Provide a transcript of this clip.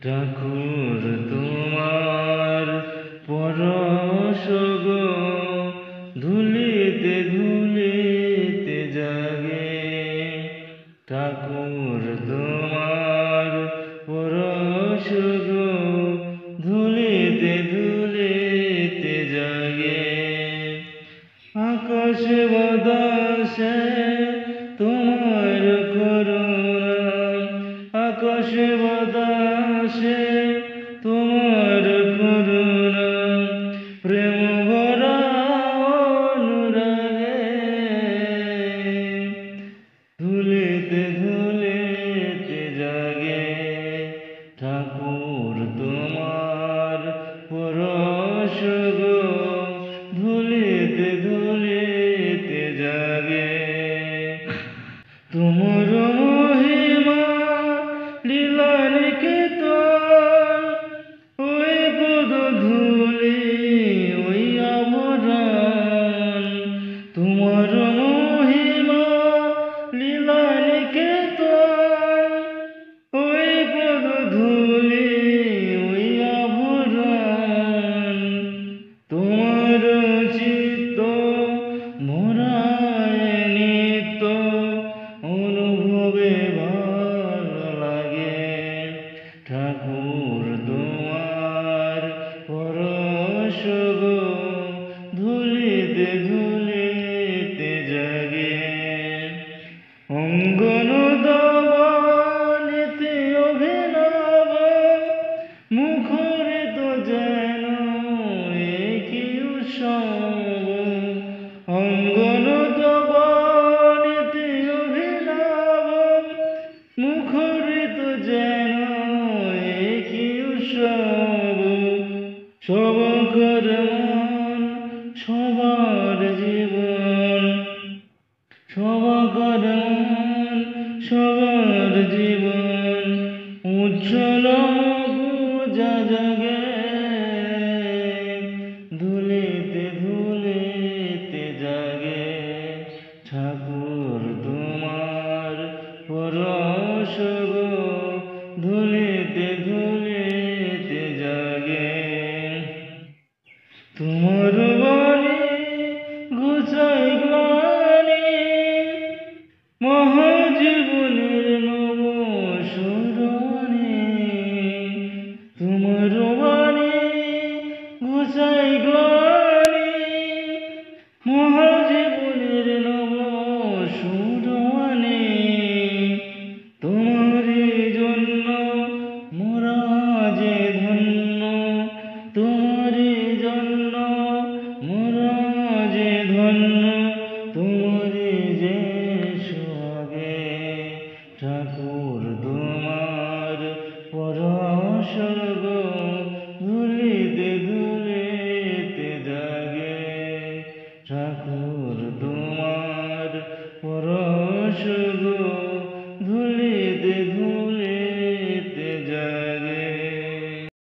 ঠাকুর তোমার পরশ গো ধুলিতে ধুলিতে জাগে। ঠাকুর তোমার পরশ গো ধুলিতে ধুলিতে জাগে। আকাশে বাতাসে তোমার করুণা, আকাশে বাতাসে তোমার করুণা, প্রেম ভরা অনুরাগে। ধুলিতে ধুলিতে জাগে। ঠাকুর তোমার পরশ গো ধুলিতে ধুলিতে জাগে। তোমার মহিমা লীলা নিকেতন, ওই পদ ধুলি ওই আভরণ। তোমার মহিমা লীলা নিকেতন, ওই পদ ধুলি ওই আভরণ। তোমার চিত্ত মোরায় নিত্য অনুভবে ভালো লাগে। ঠাকুর তোমার পরশ গো ধুলিতে ধুলিতে জাগে। অঙ্গন দাবানিতে অভিনব মুখরিত যেন একই উৎসব। অঙ্গন দাবানিতে অভিনব মুখরিত যেন একই উৎসব। সবকর মন সবার জীবন, সবকর মন সবার জীবন উজ্জ্বল পূজা জাগে। ধুলিতে ধুলিতে জাগে। ঠাকুর তোমার পরশ গো ধুলিতে ধুলিতে জাগে। তোমার বাণী ঘুচাই গ্লানি, মহাজীবনের নব স্মরণে। তোমার বাণী ঘুচাই গ্লানি, মহাজীবনের নব স্মরণে। তোমারই জন্য মোরা যে ধন্য, তোমারই জন্য মোরা যে ধন্য, তোমারই যে সোহাগে। ঠাকুর তোমার পরশ গো